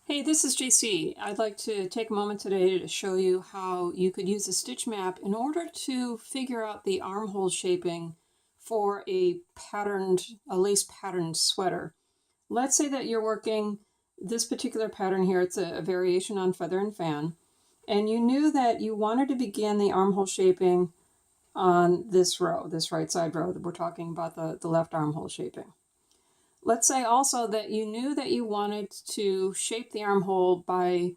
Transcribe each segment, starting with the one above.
Hey, this is JC. I'd like to take a moment today to show you how you could use a stitch map in order to figure out the armhole shaping for a lace patterned sweater. Let's say that you're working this particular pattern here. It's a variation on feather and fan, and you knew that you wanted to begin the armhole shaping on this row, this right side row that we're talking about, the left armhole shaping. Let's say also that you knew that you wanted to shape the armhole by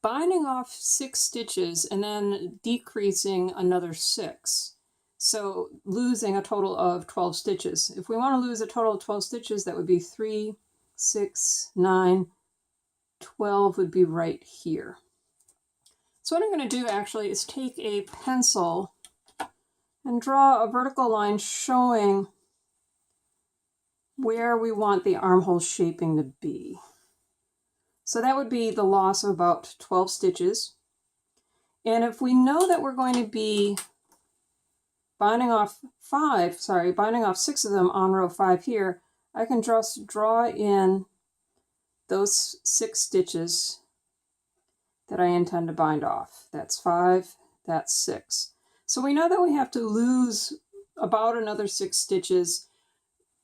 binding off 6 stitches and then decreasing another 6. So losing a total of 12 stitches. If we want to lose a total of 12 stitches, that would be 3, 6, 9, 12 would be right here. So what I'm going to do actually is take a pencil and draw a vertical line showing where we want the armhole shaping to be. So that would be the loss of about 12 stitches. And if we know that we're going to be binding off 6 of them on row 5 here, I can just draw in those 6 stitches that I intend to bind off. That's 5, that's 6. So we know that we have to lose about another 6 stitches.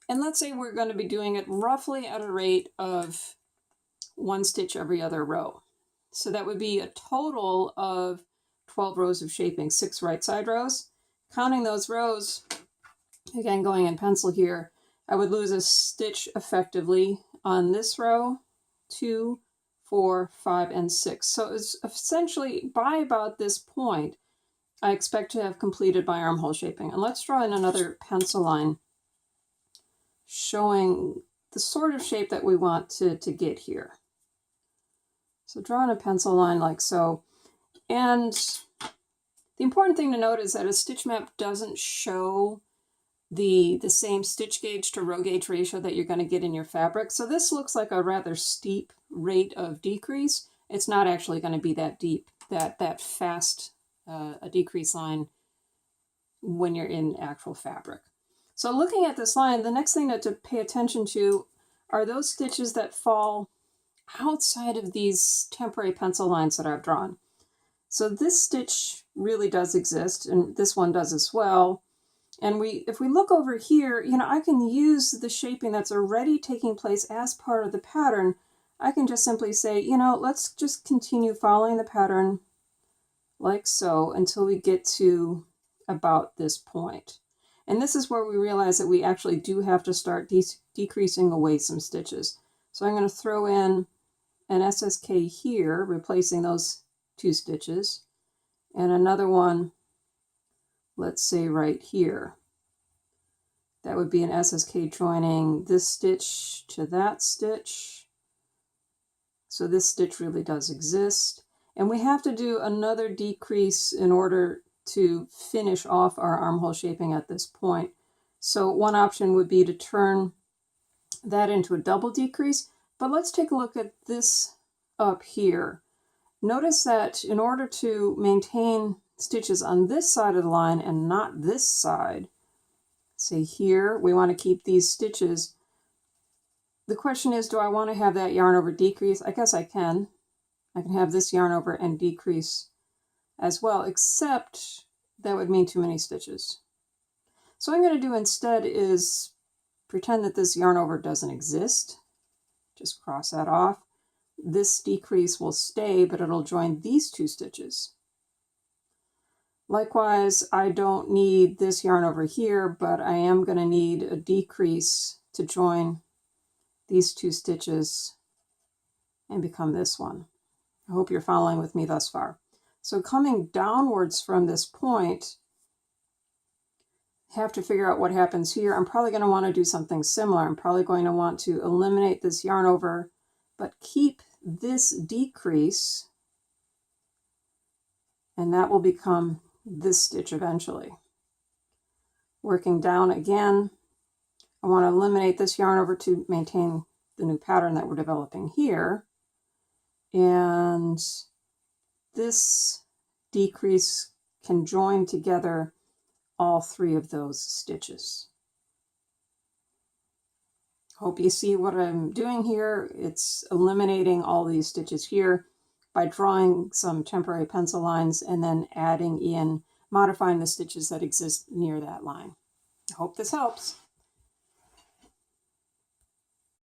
And let's say we're going to be doing it roughly at a rate of 1 stitch every other row. So that would be a total of 12 rows of shaping, 6 right side rows. Counting those rows, again going in pencil here, I would lose a stitch effectively on this row, 2, 4, 5, and 6. So it's essentially by about this point, I expect to have completed my armhole shaping. And let's draw in another pencil line showing the sort of shape that we want to get here. So drawing a pencil line like so. And the important thing to note is that a stitch map doesn't show the same stitch gauge to row gauge ratio that you're going to get in your fabric. So this looks like a rather steep rate of decrease. It's not actually going to be that deep, that fast a decrease line when you're in actual fabric. So looking at this line, the next thing to pay attention to are those stitches that fall outside of these temporary pencil lines that I've drawn. So this stitch really does exist, and this one does as well. And if we look over here, I can use the shaping that's already taking place as part of the pattern. I can just simply say, let's just continue following the pattern like so until we get to about this point. And this is where we realize that we actually do have to start decreasing away some stitches. So I'm going to throw in an SSK here, replacing those 2 stitches, and another one, let's say right here. That would be an SSK joining this stitch to that stitch. So this stitch really does exist. And we have to do another decrease in order to finish off our armhole shaping at this point. So one option would be to turn that into a double decrease, but let's take a look at this up here. Notice that in order to maintain stitches on this side of the line and not this side, say here, we want to keep these stitches. The question is, do I want to have that yarn over decrease? I guess I can. I can have this yarn over and decrease as well, except that would mean too many stitches. So what I'm going to do instead is pretend that this yarn over doesn't exist. Just cross that off. This decrease will stay, but it'll join these 2 stitches. Likewise, I don't need this yarn over here, but I am going to need a decrease to join these 2 stitches and become this one. I hope you're following with me thus far. So coming downwards from this point, have to figure out what happens here. I'm probably going to want to do something similar. I'm probably going to want to eliminate this yarn over, but keep this decrease, and that will become this stitch eventually. Working down again, I want to eliminate this yarn over to maintain the new pattern that we're developing here. And this decrease can join together all 3 of those stitches. Hope you see what I'm doing here. It's eliminating all these stitches here by drawing some temporary pencil lines and then adding in, modifying the stitches that exist near that line. I hope this helps.